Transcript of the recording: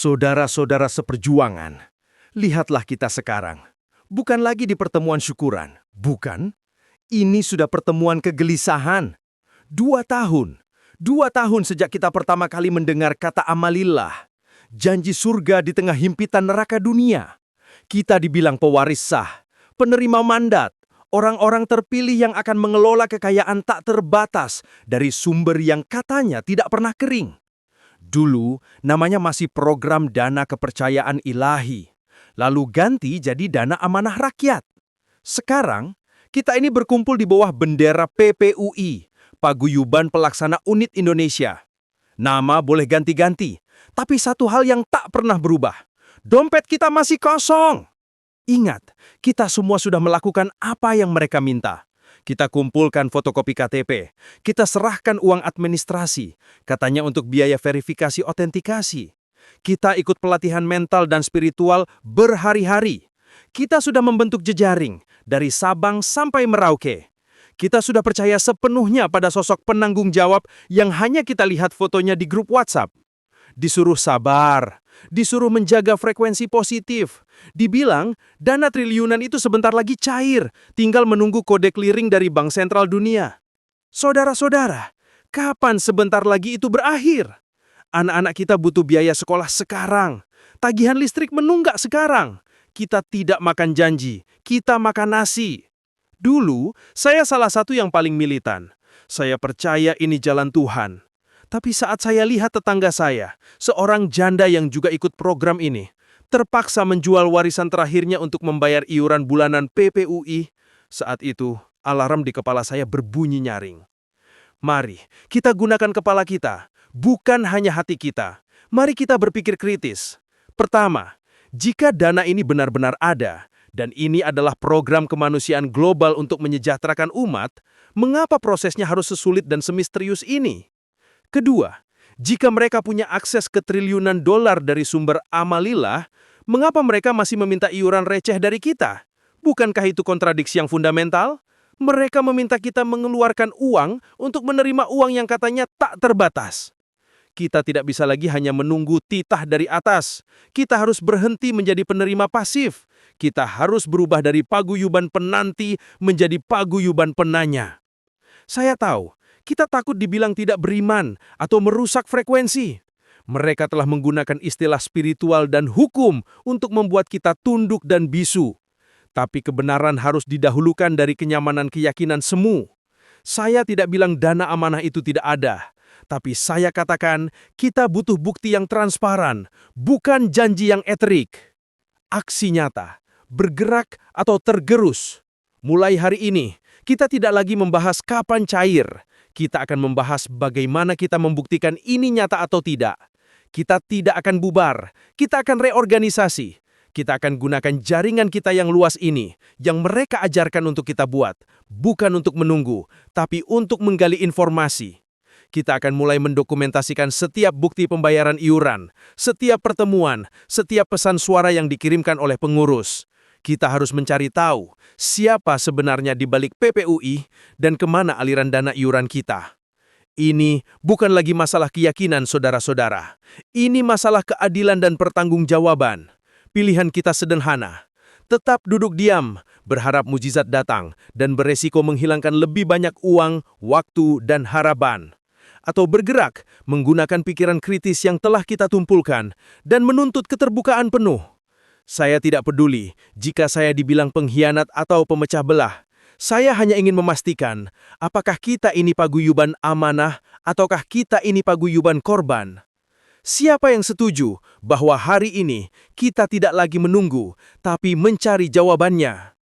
Saudara-saudara seperjuangan, lihatlah kita sekarang. Bukan lagi di pertemuan syukuran, bukan. Ini sudah pertemuan kegelisahan. 2 tahun. 2 tahun sejak kita pertama kali mendengar kata amalillah. Janji surga di tengah himpitan neraka dunia. Kita dibilang pewaris sah, penerima mandat, orang-orang terpilih yang akan mengelola kekayaan tak terbatas dari sumber yang katanya tidak pernah kering. Dulu, namanya masih program dana kepercayaan ilahi, lalu ganti jadi dana amanah rakyat. Sekarang, kita ini berkumpul di bawah bendera PPUI, Paguyuban Pelaksana Unit Indonesia. Nama boleh ganti-ganti, tapi satu hal yang tak pernah berubah. Dompet kita masih kosong. Ingat, kita semua sudah melakukan apa yang mereka minta. Kita kumpulkan fotokopi KTP, kita serahkan uang administrasi, katanya untuk biaya verifikasi otentikasi. Kita ikut pelatihan mental dan spiritual berhari-hari. Kita sudah membentuk jejaring, dari Sabang sampai Merauke. Kita sudah percaya sepenuhnya pada sosok penanggung jawab yang hanya kita lihat fotonya di grup WhatsApp. Disuruh sabar, disuruh menjaga frekuensi positif. Dibilang, dana triliunan itu sebentar lagi cair, tinggal menunggu kode clearing dari Bank Sentral Dunia. Saudara-saudara, kapan sebentar lagi itu berakhir? Anak-anak kita butuh biaya sekolah sekarang. Tagihan listrik menunggak sekarang. Kita tidak makan janji, kita makan nasi. Dulu, saya salah satu yang paling militan. Saya percaya ini jalan Tuhan. Tapi saat saya lihat tetangga saya, seorang janda yang juga ikut program ini, terpaksa menjual warisan terakhirnya untuk membayar iuran bulanan PPUI, saat itu alarm di kepala saya berbunyi nyaring. Mari kita gunakan kepala kita, bukan hanya hati kita. Mari kita berpikir kritis. Pertama, jika dana ini benar-benar ada, dan ini adalah program kemanusiaan global untuk menyejahterakan umat, mengapa prosesnya harus sesulit dan semisterius ini? Kedua, jika mereka punya akses ke triliunan dolar dari sumber amalillah, mengapa mereka masih meminta iuran receh dari kita? Bukankah itu kontradiksi yang fundamental? Mereka meminta kita mengeluarkan uang untuk menerima uang yang katanya tak terbatas. Kita tidak bisa lagi hanya menunggu titah dari atas. Kita harus berhenti menjadi penerima pasif. Kita harus berubah dari paguyuban penanti menjadi paguyuban penanya. Saya tahu, kita takut dibilang tidak beriman atau merusak frekuensi. Mereka telah menggunakan istilah spiritual dan hukum untuk membuat kita tunduk dan bisu. Tapi kebenaran harus didahulukan dari kenyamanan keyakinan semu. Saya tidak bilang dana amanah itu tidak ada. Tapi saya katakan, kita butuh bukti yang transparan, bukan janji yang eterik. Aksi nyata, bergerak atau tergerus. Mulai hari ini, kita tidak lagi membahas kapan cair. Kita akan membahas bagaimana kita membuktikan ini nyata atau tidak. Kita tidak akan bubar, kita akan reorganisasi. Kita akan gunakan jaringan kita yang luas ini, yang mereka ajarkan untuk kita buat. Bukan untuk menunggu, tapi untuk menggali informasi. Kita akan mulai mendokumentasikan setiap bukti pembayaran iuran, setiap pertemuan, setiap pesan suara yang dikirimkan oleh pengurus. Kita harus mencari tahu siapa sebenarnya di balik PPUI dan kemana aliran dana iuran kita. Ini bukan lagi masalah keyakinan saudara-saudara. Ini masalah keadilan dan pertanggungjawaban. Pilihan kita sederhana. Tetap duduk diam, berharap mujizat datang, dan beresiko menghilangkan lebih banyak uang, waktu, dan harapan. Atau bergerak, menggunakan pikiran kritis yang telah kita tumpulkan, dan menuntut keterbukaan penuh. Saya tidak peduli jika saya dibilang pengkhianat atau pemecah belah. Saya hanya ingin memastikan, apakah kita ini paguyuban amanah ataukah kita ini paguyuban korban? Siapa yang setuju bahwa hari ini kita tidak lagi menunggu, tapi mencari jawabannya?